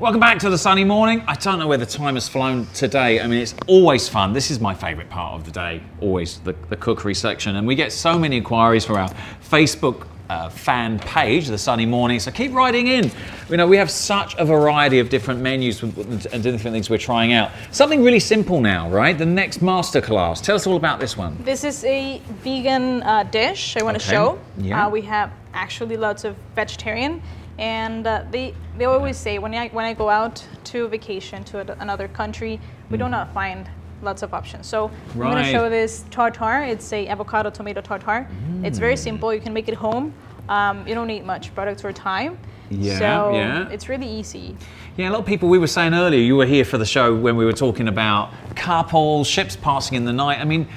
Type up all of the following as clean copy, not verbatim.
Welcome back to the sunny morning. I don't know where the time has flown today. I mean, it's always fun. This is my favourite part of the day, always the cookery section. And we get so many inquiries for our Facebook fan page, The Sunny Morning, so keep writing in. You know, we have such a variety of different menus and different things we're trying out. Something really simple now, right? The next Masterclass. Tell us all about this one. This is a vegan dish I want to show. Yeah. We have actually lots of vegetarian. And they always say when I go out to a vacation to another country, we do not find lots of options. So I'm going to show this tartare. It's a avocado tomato tartare. It's very simple. You can make it home. You don't need much product or time. It's really easy. Yeah, a lot of people, we were saying earlier, you were here for the show when we were talking about couples, ships passing in the night. I mean,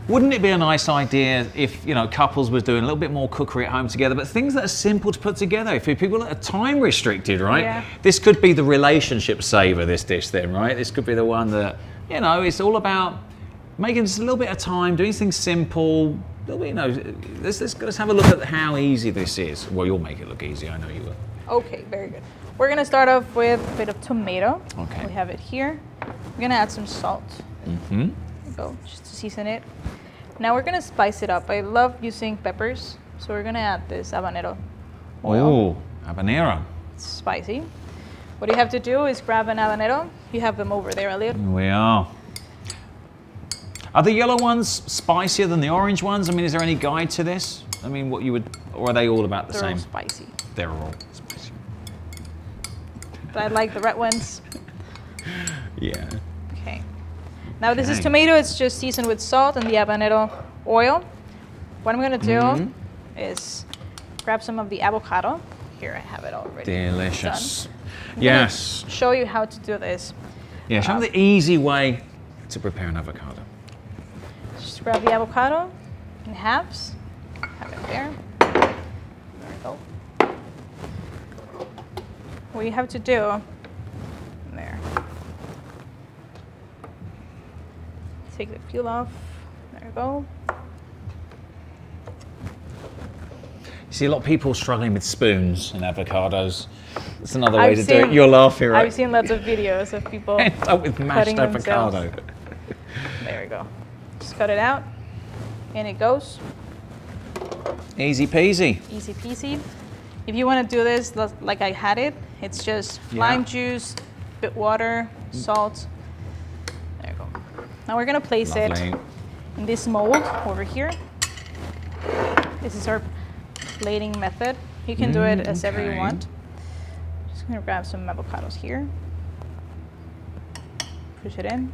wouldn't it be a nice idea if, you know, couples was doing a little bit more cookery at home together, but things that are simple to put together, if people are time restricted, right? Yeah. This could be the relationship saver, this dish then, right? This could be the one that, you know, it's all about making just a little bit of time, doing things simple. You know, let's have a look at how easy this is. Well, you'll make it look easy, I know you will. Okay, very good. We're gonna start off with a bit of tomato. Okay. We have it here. We're gonna add some salt. Mm-hmm. Go, just to season it. Now we're gonna spice it up. I love using peppers, so we're gonna add this habanero oil. Oh, habanero. It's spicy. What you have to do is grab an habanero. You have them over there, Elliot. We are. Are the yellow ones spicier than the orange ones? I mean, is there any guide to this? I mean, what you would, or are they all about the same? They're all spicy. They're all spicy. But I like the red ones. Yeah. Okay. Now this is tomato. It's just seasoned with salt and the habanero oil. What I'm gonna do is grab some of the avocado. Here, I have it already. Delicious. Done. Yes. Show you how to do this. Yeah, show me the easy way to prepare an avocado. Just grab the avocado in halves. Have it there. There we go. What you have to do there. Take the peel off. There we go. You see a lot of people struggling with spoons and avocados. That's another way to do it. You're laughing, right? I've seen lots of videos of people with mashed avocado. There we go. Just cut it out, and it goes. Easy peasy. Easy peasy. If you want to do this like I had it, it's just lime juice, bit water, salt. There you go. Now we're gonna place it in this mold over here. This is our plating method. You can do it as ever you want. Just gonna grab some avocados here. Push it in.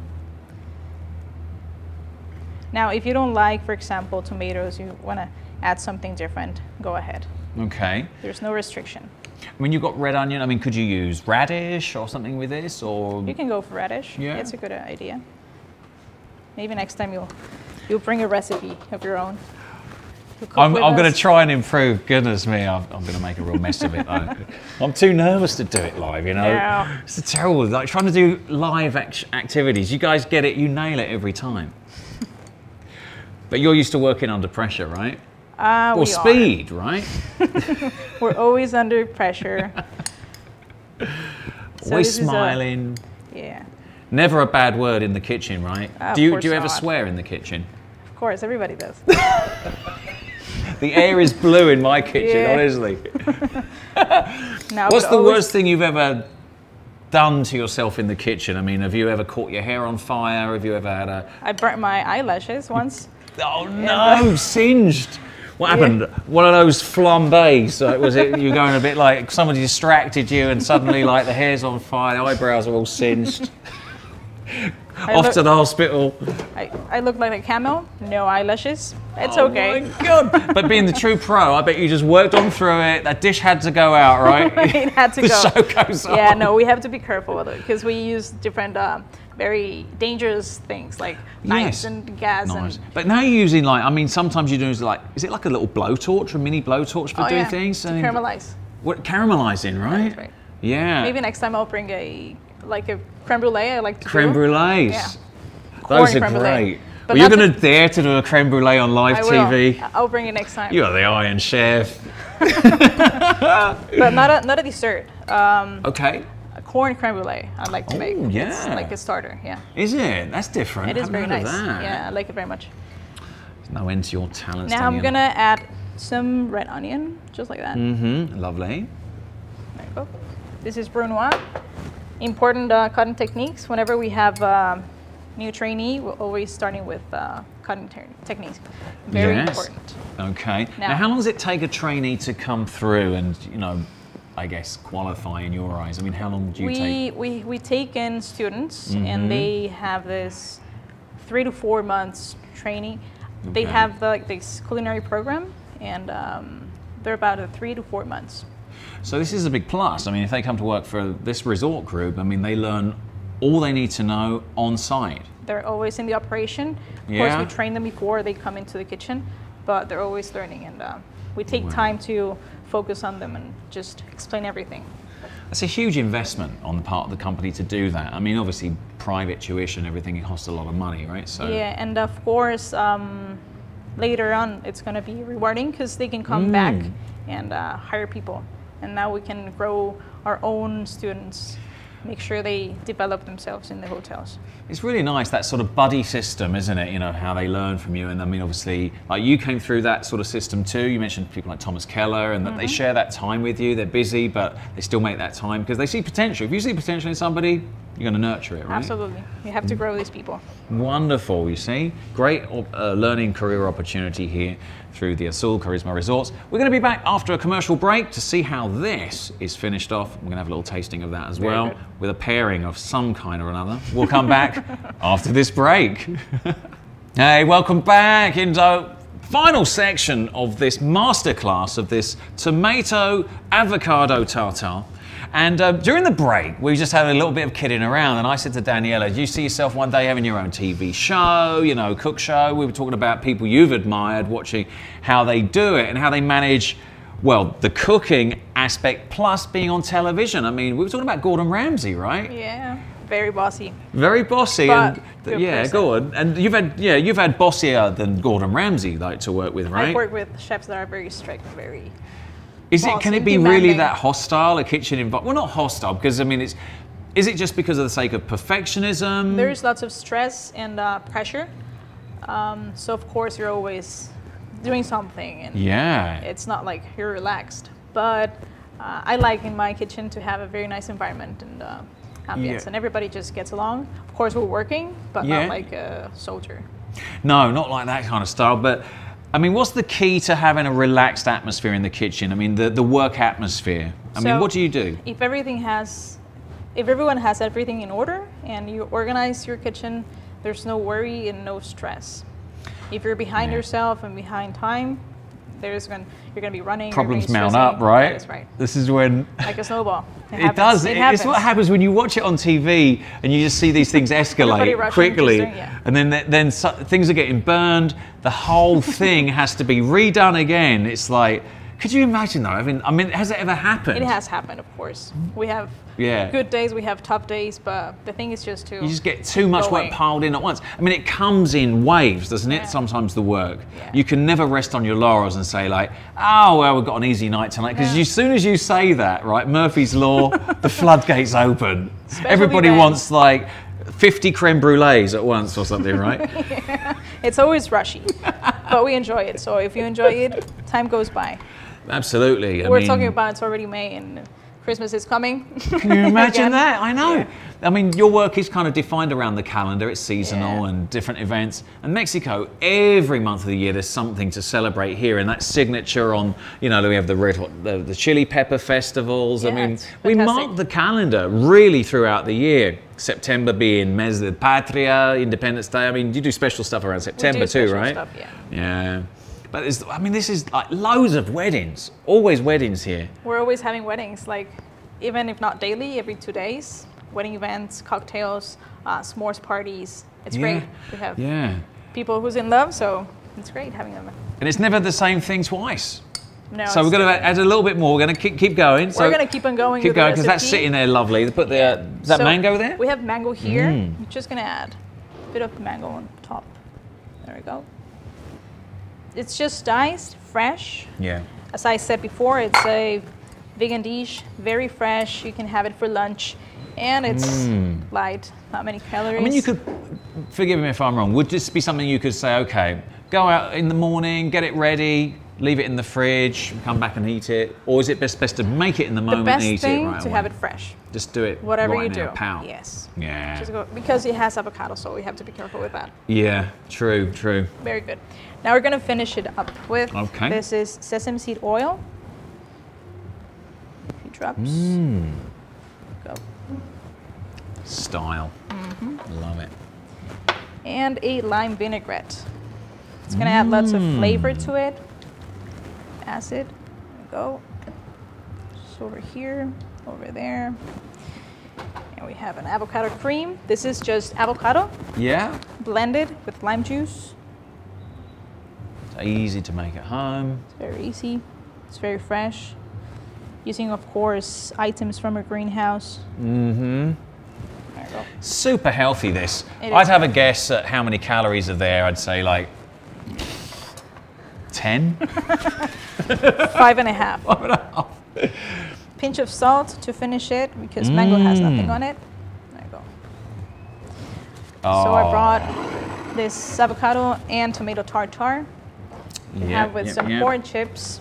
Now, if you don't like, for example, tomatoes, you want to add something different, go ahead. Okay. There's no restriction. When you've got red onion, I mean, could you use radish or something with this, or? You can go for radish. Yeah. It's a good idea. Maybe next time you'll bring a recipe of your own. I'm going to try and improve. Goodness me, I'm going to make a real mess of it. I'm too nervous to do it live, you know. Yeah. It's terrible. Like trying to do live activities. You guys get it. You nail it every time. But you're used to working under pressure, right? Or speed, right? We're always under pressure. Always smiling. Yeah. Never a bad word in the kitchen, right? Do you ever swear in the kitchen? Of course, everybody does. The air is blue in my kitchen, honestly. What's the worst thing you've ever done to yourself in the kitchen? I mean, have you ever caught your hair on fire? Have you ever had a... I burnt my eyelashes once. Oh no, singed. What happened? One of those flambés. So was it you going a bit like somebody distracted you and suddenly like the hair's on fire, the eyebrows are all singed. Off to the hospital. I look like a camel, no eyelashes. It's okay. Oh my God. But being the true pro, I bet you just worked on through it. That dish had to go out, right? It had to go. The show goes on. Yeah, no, we have to be careful with it because we use different very dangerous things like knives and gas. Nice. And but now you're using like, I mean, sometimes you're doing like, is it like a little blowtorch, a mini blowtorch for doing things? To caramelize. What, caramelizing, right? That's right. Yeah. Maybe next time I'll bring a creme brulee. I like to creme brulees. Yeah. Those are great. Well, you're going to dare to do a creme brulee on live TV? I'll bring it next time. You are the Iron Chef. But not a dessert. Okay. A corn creme brulee I like to make. Yeah. It's like a starter, yeah. Is it? That's different. It is very nice. That. Yeah, I like it very much. There's no end to your talents, Now Daniela. I'm gonna add some red onion, just like that. Lovely. There you go. This is brunoise. Important cutting techniques. Whenever we have new trainee, we're always starting with cutting techniques. Very important. Okay. Now, how long does it take a trainee to come through and, you know, I guess qualify in your eyes? I mean, how long do you take? We take in students and they have this 3 to 4 months training. Okay. They have this culinary program and they're about 3 to 4 months. So this is a big plus. I mean, if they come to work for this resort group, I mean, they learn all they need to know on site. They're always in the operation. Of course, we train them before they come into the kitchen, but they're always learning, and we take time to focus on them and just explain everything. That's a huge investment on the part of the company to do that. I mean, obviously, private tuition, everything, it costs a lot of money, right? So yeah, and of course, later on, it's going to be rewarding because they can come back and hire people. And now we can grow our own students, make sure they develop themselves in the hotels. It's really nice, that sort of buddy system, isn't it? You know, how they learn from you. And I mean, obviously, like you came through that sort of system too. You mentioned people like Thomas Keller and that they share that time with you. They're busy, but they still make that time because they see potential. If you see potential in somebody, you're going to nurture it, right? Absolutely. You have to grow these people. Wonderful, you see. Great learning career opportunity here through the Azul Charisma Resorts. We're going to be back after a commercial break to see how this is finished off. We're going to have a little tasting of that as well, with a pairing of some kind or another. We'll come back after this break. Hey, welcome back into final section of this masterclass of this tomato avocado tartare. And during the break, we just had a little bit of kidding around, and I said to Daniela, do you see yourself one day having your own TV show, you know, cook show? We were talking about people you've admired, watching how they do it and how they manage, well, the cooking aspect plus being on television. I mean, we were talking about Gordon Ramsay, right? Yeah, very bossy. Very bossy, but and yeah, go on. And you've had bossier than Gordon Ramsay, like, to work with, right? I've worked with chefs that are very strict, very. Can it be really that hostile, a kitchen environment? Well, not hostile, because I mean, is it just because of the sake of perfectionism? There's lots of stress and pressure. So of course you're always doing something, and it's not like you're relaxed. But I like in my kitchen to have a very nice environment and ambience, and everybody just gets along. Of course we're working, but not like a soldier. No, not like that kind of style, but I mean, what's the key to having a relaxed atmosphere in the kitchen? I mean, the work atmosphere. I mean, what do you do? If everyone has everything in order and you organize your kitchen, there's no worry and no stress. If you're behind yourself and behind time, you're gonna be running. Problems mount up, right? That is right. This is when like a snowball. It does. It's what happens when you watch it on TV and you just see these things escalate quickly, and then things are getting burned. The whole thing has to be redone again. It's like, could you imagine though? I mean, has it ever happened? It has happened, of course. We have good days, we have tough days, but the thing is just you just get too much work piled in at once. I mean, it comes in waves, doesn't it? Sometimes the work. You can never rest on your laurels and say like, oh, well, we've got an easy night tonight. Because as soon as you say that, right, Murphy's Law, the floodgates open. Everybody wants like 50 creme brulees at once or something, right? It's always rushy, but we enjoy it. So if you enjoy it, time goes by. Absolutely. We're talking about it's already May and Christmas is coming. Can you imagine that? I know. Yeah. I mean, your work is kind of defined around the calendar. It's seasonal and different events. And Mexico, every month of the year, there's something to celebrate here. And that signature on, you know, we have the chili pepper festivals. I mean, we mark the calendar really throughout the year. September being Mes de Patria, Independence Day. I mean, you do special stuff around September too, right? Stuff, yeah. But this is like loads of weddings, always weddings here. We're always having weddings, like even if not daily, every 2 days. Wedding events, cocktails, s'mores parties. It's great. We have people who's in love, so it's great having them. And it's never the same thing twice. No. So we're going to add a little bit more. We're going to keep going. We're going to keep on going. Keep going because that's sitting there lovely. Put the is that mango there? We have mango here. I'm just going to add a bit of mango on top. There we go. It's just diced, fresh. Yeah. As I said before, it's a vegan dish, very fresh. You can have it for lunch, and it's light, not many calories. I mean, you could, forgive me if I'm wrong, would this be something you could say, okay, go out in the morning, get it ready, leave it in the fridge, come back and eat it? Or is it best to make it in the moment and eat it right away? The best thing to have it fresh. Just do it whatever right you do. now, pow. Yes. Yeah. Because it has avocado, so we have to be careful with that. Yeah, true. Very good. Now we're going to finish it up with, this is sesame seed oil. A few drops. Go. Style. Love it. And a lime vinaigrette. It's going to add lots of flavor to it. Acid. Go. Just over here, over there. And we have an avocado cream. This is just avocado. Yeah. Blended with lime juice. It's easy to make at home. It's very easy. It's very fresh. Using, of course, items from a greenhouse. There you go. Super healthy, this. I'd have a guess at how many calories are there. I'd say like 10? 5.5. Pinch of salt to finish it because mango has nothing on it. There you go. So I brought this avocado and tomato tartare. You have with some corn chips.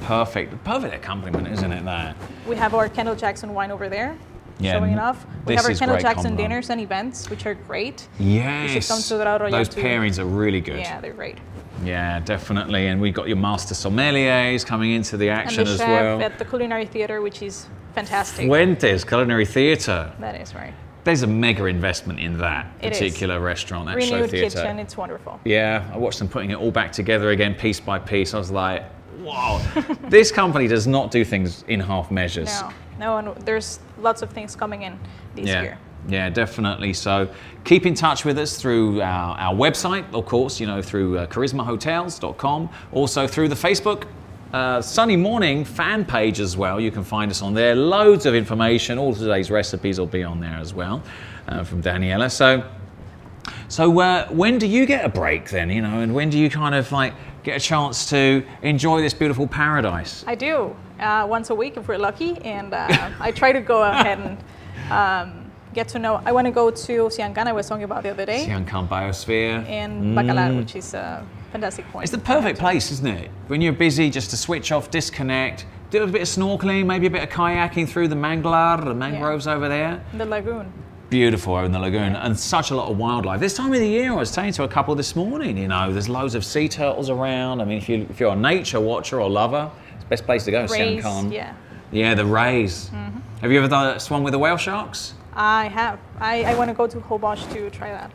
Perfect accompaniment, isn't it, that? We have our Kendall Jackson wine over there. Showing it off. We have our Kendall Jackson dinners and events, which are great. Yes. You should come to Dorado Royale Those pairings are really good. Yeah, they're great. Yeah, definitely. And we've got your master sommeliers coming into the action as well. And the chef at the Culinary Theater, which is fantastic. Fuentes Culinary Theater. That is right. There's a mega investment in that particular restaurant, that show theater. Renewed kitchen, it's wonderful. Yeah, I watched them putting it all back together again, piece by piece. I was like, wow, this company does not do things in half measures. No, and there's lots of things coming in this year. Yeah, definitely. So keep in touch with us through our website, of course, you know, through charismahotels.com, also through the Facebook Sunny Morning fan page as well. You can find us on there. Loads of information. All today's recipes will be on there as well from Daniela. So when do you get a break then, you know, and when do you kind of like get a chance to enjoy this beautiful paradise? I do. Once a week if we're lucky, and I try to go ahead and get to know. I want to go to Siancan, I was talking about the other day. Siancan Biosphere. And Bacalar, which is a fantastic point. It's the perfect place, isn't it? When you're busy, just to switch off, disconnect, do a bit of snorkeling, maybe a bit of kayaking through the manglar, the mangroves over there. The lagoon. Beautiful in the lagoon, and such a lot of wildlife. This time of the year, I was saying to a couple this morning, you know, there's loads of sea turtles around. I mean, if you're a nature watcher or lover, it's the best place to go, Siancan. Yeah, the rays. Have you ever swum with the whale sharks? I have. I want to go to Hobosh to try that.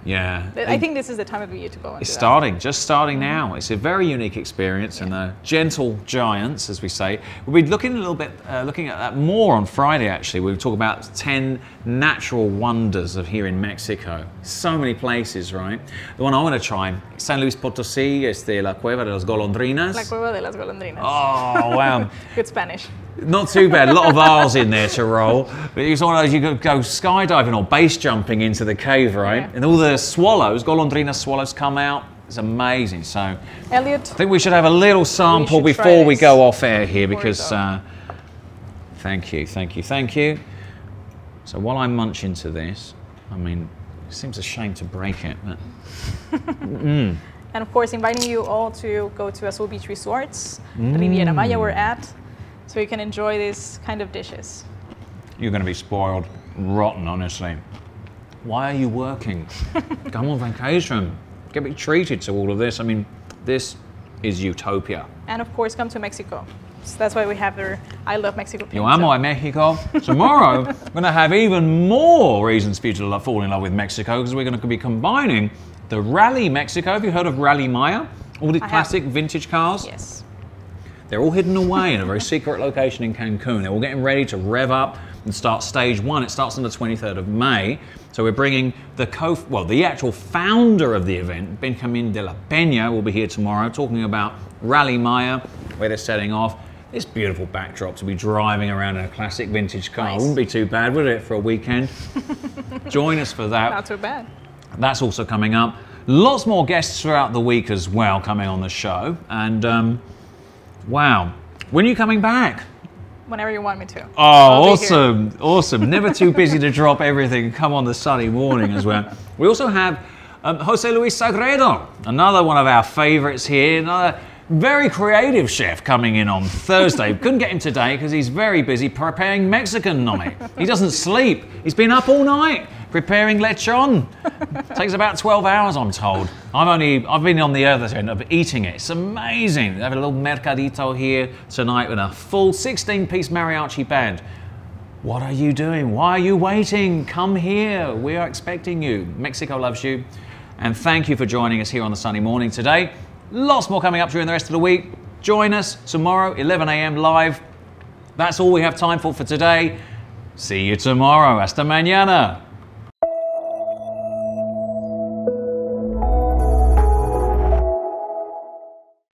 Yeah. I think this is the time of the year to go. It's starting, just starting now. It's a very unique experience, and the gentle giants, as we say. We'll be looking looking at that more on Friday. Actually, we'll talk about 10 natural wonders of here in Mexico. So many places, right? The one I want to try, San Luis Potosí, la Cueva de las Golondrinas. La Cueva de las Golondrinas. Oh wow. Good Spanish. Not too bad. A lot of R's in there to roll. But it's one of those you could go skydiving or base jumping into the cave, right? And all the swallows, Golondrina swallows, come out. It's amazing. So, Elliot, I think we should have a little sample before we go off air here, because thank you. So while I munch into this, I mean, it seems a shame to break it, but. And of course, inviting you all to go to Azul Beach Resorts, the Riviera Maya we're at, so you can enjoy these kind of dishes. You're going to be spoiled rotten, honestly. Why are you working? Come on vacation. Get me treated to all of this. I mean, this is utopia. And of course, come to Mexico. So that's why we have our I Love Mexico pin. Yo amo a Mexico. Tomorrow, we're going to have even more reasons for you to fall in love with Mexico, because we're going to be combining the Rally Mexico. Have you heard of Rally Maya? All the classic vintage cars? Yes. They're all hidden away in a very secret location in Cancun. They're all getting ready to rev up and start stage one. It starts on the 23rd of May. So we're bringing the actual founder of the event, Benjamin de la Peña, will be here tomorrow talking about Rally Maya, where they're setting off. This beautiful backdrop to be driving around in a classic vintage car. Nice. Wouldn't be too bad, would it, for a weekend? Join us for that. Not too bad. That's also coming up. Lots more guests throughout the week as well coming on the show. And wow, when are you coming back? whenever you want me to. Oh, awesome, awesome. Never too busy to drop everything. Come on the sunny morning as well. We also have Jose Luis Sagredo, another one of our favorites here, another very creative chef coming in on Thursday. Couldn't get him today because he's very busy preparing Mexican nome. He doesn't sleep. He's been up all night preparing lechon. Takes about 12 hours, I'm told. I've been on the other end of eating it. It's amazing. They have a little mercadito here tonight with a full 16-piece mariachi band. What are you doing? Why are you waiting? Come here. We are expecting you. Mexico loves you. And thank you for joining us here on the Sunny Morning today. Lots more coming up during the rest of the week. Join us tomorrow, 11 a.m. live. That's all we have time for today. See you tomorrow. Hasta mañana.